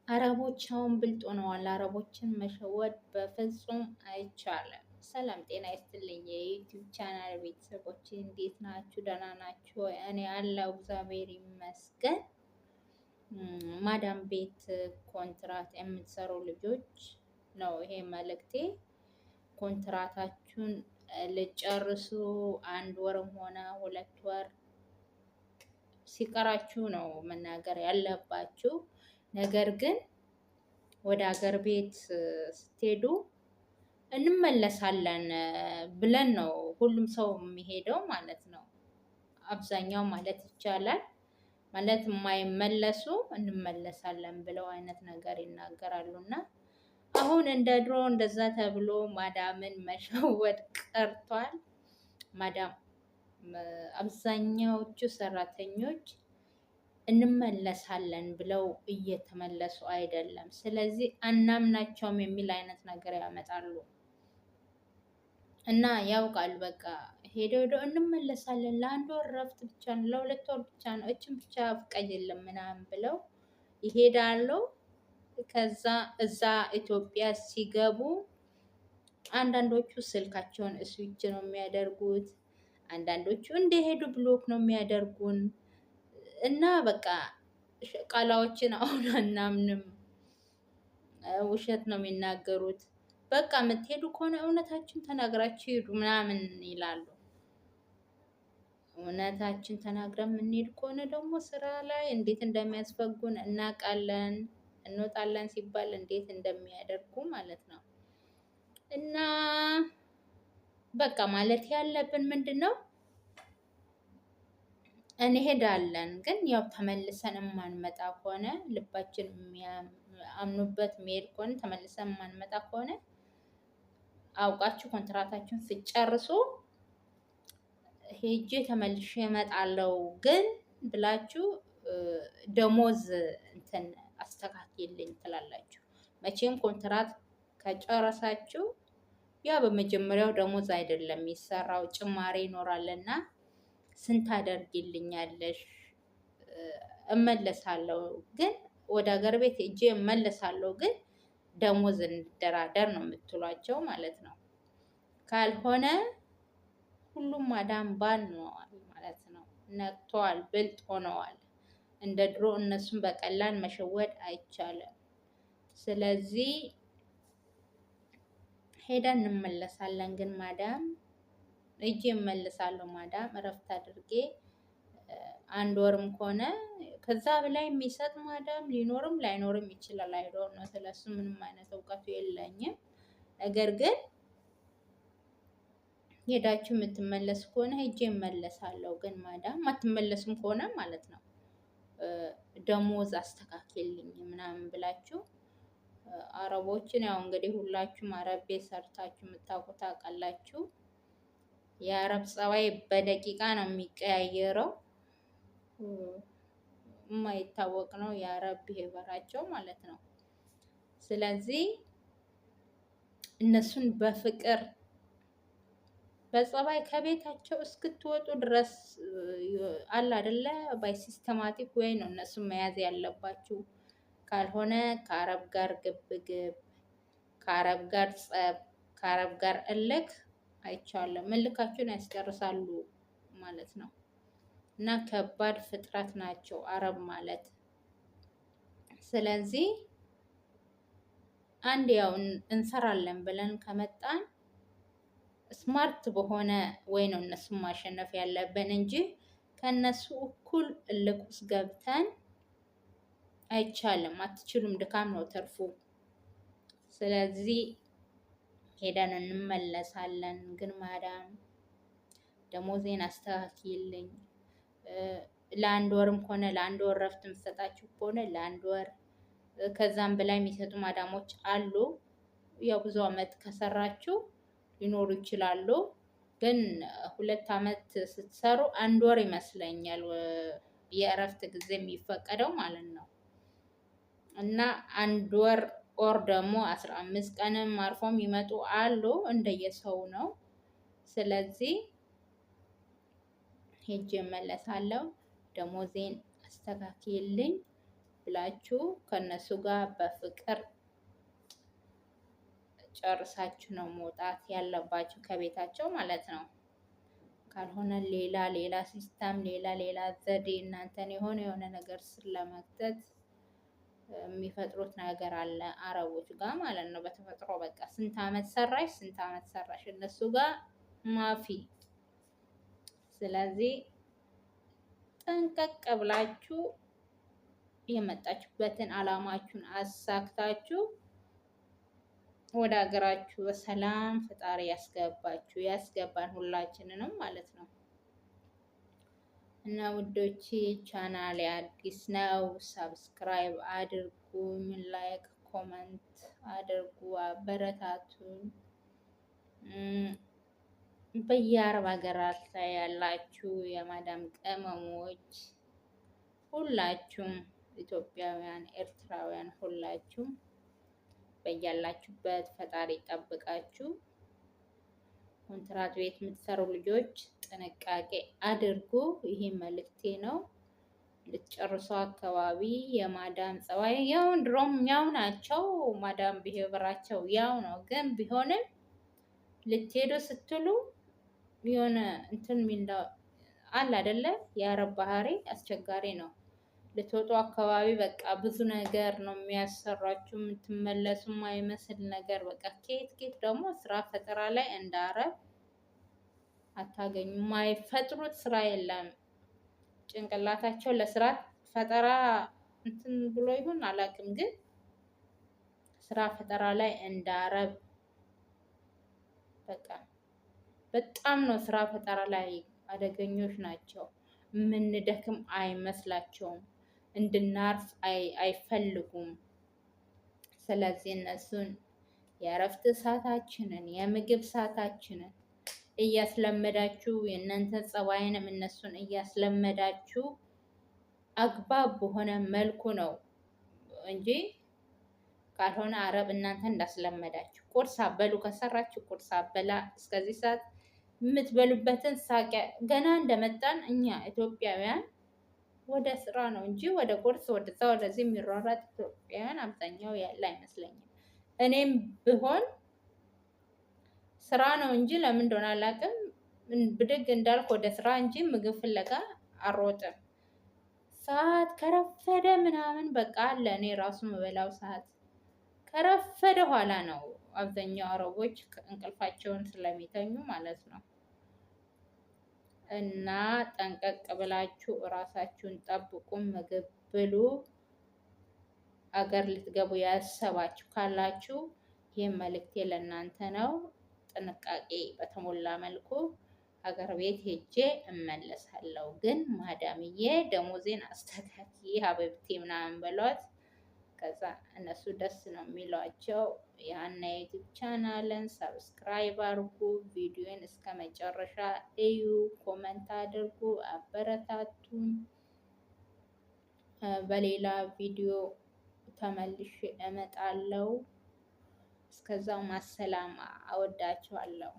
አረቦች አሁን ብልጥ ሆነዋል። አረቦችን መሸወድ በፍጹም አይቻልም። ሰላም ጤና ይስጥልኝ የዩቲዩብ ቻናል ቤተሰቦች እንዴት ናችሁ? ደህና ናችሁ? እኔ አለሁ እግዚአብሔር ይመስገን። ማዳም ቤት ኮንትራት የምትሰሩ ልጆች ነው ይሄ መልእክቴ። ኮንትራታችሁን ልጨርሱ 1 ወርም ሆነ 2 ወር ሲቀራችሁ ነው መናገር ያለባችሁ። ነገር ግን ወደ ሀገር ቤት ስትሄዱ እንመለሳለን ብለን ነው ሁሉም ሰው የሚሄደው ማለት ነው። አብዛኛው ማለት ይቻላል ማለት የማይመለሱ እንመለሳለን ብለው አይነት ነገር ይናገራሉ። እና አሁን እንደ ድሮ እንደዛ ተብሎ ማዳምን መሸወድ ቀርቷል። ማዳም አብዛኛዎቹ ሰራተኞች እንመለሳለን ብለው እየተመለሱ አይደለም። ስለዚህ አናምናቸውም የሚል አይነት ነገር ያመጣሉ እና ያውቃል በቃ ሄደው እንመለሳለን ለ1 ወር እረፍት ብቻ ነው፣ ለ2 ወር ብቻ ነው፣ እችን ብቻ ፍቃድ የለም ምናምን ብለው ይሄዳሉ። ከዛ እዛ ኢትዮጵያ ሲገቡ አንዳንዶቹ ስልካቸውን ስዊች ነው የሚያደርጉት፣ አንዳንዶቹ እንደሄዱ ብሎክ ነው የሚያደርጉን እና በቃ ቃላዎችን አሁን አናምንም፣ ውሸት ነው የሚናገሩት። በቃ የምትሄዱ ከሆነ እውነታችን ተናግራችሁ ሄዱ ምናምን ይላሉ። እውነታችን ተናግረን የምንሄድ ከሆነ ደግሞ ስራ ላይ እንዴት እንደሚያስፈጉን እናውቃለን። እንወጣለን ሲባል እንዴት እንደሚያደርጉ ማለት ነው። እና በቃ ማለት ያለብን ምንድን ነው እንሄዳለን ግን ያው ተመልሰን የማንመጣ ከሆነ ልባችን አምኑበት መሄድ ከሆነ ተመልሰን የማንመጣ ከሆነ አውቃችሁ ኮንትራታችሁን ስጨርሱ ሄጄ ተመልሼ እመጣለሁ ግን ብላችሁ ደሞዝ እንትን አስተካክልልኝ ትላላችሁ። መቼም ኮንትራት ከጨረሳችሁ ያ በመጀመሪያው ደሞዝ አይደለም የሚሰራው፣ ጭማሪ ይኖራልና ስንት አደርግልኛለሽ? እመለሳለሁ ግን ወደ ሀገር ቤት ሄጄ እመለሳለሁ ግን ደሞዝ እንደራደር ነው የምትሏቸው ማለት ነው። ካልሆነ ሁሉም ማዳም ባንነዋል ማለት ነው። ነቅተዋል፣ ብልጥ ሆነዋል። እንደ ድሮ እነሱን በቀላል መሸወድ አይቻልም። ስለዚህ ሄደን እንመለሳለን ግን ማዳም እጄ እመልሳለሁ ማዳም እረፍት አድርጌ 1 ወርም ከሆነ ከዛ በላይ የሚሰጥ ማዳም ሊኖርም ላይኖርም ይችላል። አይዶን ነው ስለሱ ምንም አይነት እውቀቱ የለኝም። ነገር ግን ሄዳችሁ የምትመለስ ከሆነ ሄጄ እመለሳለሁ ግን ማዳም አትመለሱም ከሆነ ማለት ነው ደሞዝ አስተካክልልኝ ምናምን ብላችሁ አረቦችን ያው እንግዲህ ሁላችሁም አረብ ቤት ሰርታችሁ የምታውቁ ታውቃላችሁ። የአረብ ጸባይ በደቂቃ ነው የሚቀያየረው። የማይታወቅ ነው የአረብ ብሄራቸው ማለት ነው። ስለዚህ እነሱን በፍቅር በጸባይ ከቤታቸው እስክትወጡ ድረስ አለ አይደለ ባይ ሲስተማቲክ ወይ ነው እነሱን መያዝ ያለባችሁ። ካልሆነ ከአረብ ጋር ግብግብ፣ ከአረብ ጋር ጸብ፣ ከአረብ ጋር እልክ አይቻልም። እልካችሁን ያስጨርሳሉ ማለት ነው። እና ከባድ ፍጥረት ናቸው አረብ ማለት። ስለዚህ አንድ ያው እንሰራለን ብለን ከመጣን ስማርት በሆነ ወይ ነው እነሱን ማሸነፍ ያለብን እንጂ ከነሱ እኩል እልክ ውስጥ ገብተን አይቻልም። አትችሉም። ድካም ነው ትርፉ። ስለዚህ ሄደን እንመለሳለን ግን ማዳም ደሞዜን አስተካክልልኝ፣ ለ1 ወርም ከሆነ ለ1 ወር እረፍት የምትሰጣችሁ ከሆነ ለ1 ወር ከዛም በላይ የሚሰጡ ማዳሞች አሉ። ያው ብዙ አመት ከሰራችሁ ሊኖሩ ይችላሉ። ግን 2 አመት ስትሰሩ 1 ወር ይመስለኛል የእረፍት ጊዜ የሚፈቀደው ማለት ነው። እና 1 ወር ኦር ደግሞ 15 ቀንም አርፎም ይመጡ አሉ፣ እንደየሰው ነው። ስለዚህ ሄጄ እመለሳለሁ። ደሞዜን አስተካክልልኝ ብላችሁ ከነሱ ጋር በፍቅር ጨርሳችሁ ነው መውጣት ያለባችሁ ከቤታቸው ማለት ነው። ካልሆነ ሌላ ሲስተም ሌላ ዘዴ እናንተን የሆነ ነገር ስር ለመክተት የሚፈጥሩት ነገር አለ አረቦች ጋር ማለት ነው። በተፈጥሮ በቃ ስንት አመት ሰራሽ እነሱ ጋር ማፊ። ስለዚህ ጠንቀቅ ብላችሁ የመጣችሁበትን አላማችሁን አሳክታችሁ ወደ ሀገራችሁ በሰላም ፈጣሪ ያስገባን ሁላችንንም ማለት ነው። እና ውዶቼ ቻናሌ አዲስ ነው፣ ሰብስክራይብ አድርጉኝ፣ ላይክ ኮመንት አድርጉ፣ አበረታቱኝ። በየአረብ ሀገራት ላይ ያላችሁ የማዳም ቅመሞች ሁላችሁም ኢትዮጵያውያን፣ ኤርትራውያን ሁላችሁም በያላችሁበት ፈጣሪ ጠብቃችሁ። ኮንትራት ቤት የምትሰሩ ልጆች ጥንቃቄ አድርጉ። ይሄ መልእክቴ ነው። ልትጨርሱ አካባቢ የማዳም ጸባይ ያው ድሮም ያው ናቸው። ማዳም ብሄራቸው ያው ነው። ግን ቢሆንም ልትሄዱ ስትሉ የሆነ እንትን ሚንዳ አለ አይደለ? የአረብ ባህሪ አስቸጋሪ ነው። ልትወጡ አካባቢ በቃ ብዙ ነገር ነው የሚያሰራችሁ። የምትመለሱ የማይመስል ነገር በቃ ኬት ደግሞ ስራ ፈጠራ ላይ እንደ አረብ አታገኙም። የማይፈጥሩት ስራ የለም። ጭንቅላታቸው ለስራ ፈጠራ እንትን ብሎ ይሁን አላውቅም፣ ግን ስራ ፈጠራ ላይ እንደ አረብ በቃ በጣም ነው ስራ ፈጠራ ላይ አደገኞች ናቸው። የምንደክም አይመስላቸውም። እንድናርፍ አይፈልጉም። ስለዚህ እነሱን የእረፍት ሰዓታችንን የምግብ ሰዓታችንን እያስለመዳችሁ የእናንተ ጸባይንም እነሱን እያስለመዳችሁ አግባብ በሆነ መልኩ ነው እንጂ ካልሆነ አረብ እናንተ እንዳስለመዳችሁ ቁርስ አበሉ ከሰራችሁ ቁርስ አበላ እስከዚህ ሰዓት የምትበሉበትን ሳቂያ ገና እንደመጣን እኛ ኢትዮጵያውያን ወደ ስራ ነው እንጂ ወደ ቁርስ ወደዛ ወደዚህ የሚሯሯጥ ኢትዮጵያውያን አብዛኛው ያለ አይመስለኝም። እኔም ብሆን ስራ ነው እንጂ ለምን እንደሆነ አላውቅም፣ ብድግ እንዳልክ ወደ ስራ እንጂ ምግብ ፍለጋ አልሮጥም። ሰዓት ከረፈደ ምናምን በቃ አለ። እኔ ራሱ የምበላው ሰዓት ከረፈደ ኋላ ነው። አብዛኛው አረቦች እንቅልፋቸውን ስለሚተኙ ማለት ነው። እና ጠንቀቅ ብላችሁ እራሳችሁን ጠብቁ፣ ምግብ ብሉ። አገር ልትገቡ ያሰባችሁ ካላችሁ ይህ መልእክቴ ለእናንተ ነው። ጥንቃቄ በተሞላ መልኩ ሀገር ቤት ሄጄ እመለሳለሁ። ግን ማዳምዬ ደሞዜን አስተካኪ ሀበብቴ ምናምን በሏት። ከዛ እነሱ ደስ ነው የሚሏቸው። ያን የዩቲዩብ ቻናልን ሰብስክራይብ አድርጉ፣ ቪዲዮን እስከ መጨረሻ እዩ፣ ኮመንት አድርጉ፣ አበረታቱኝ። በሌላ ቪዲዮ ተመልሼ እመጣለሁ። እስከዛው ማሰላማ፣ አወዳችኋለሁ።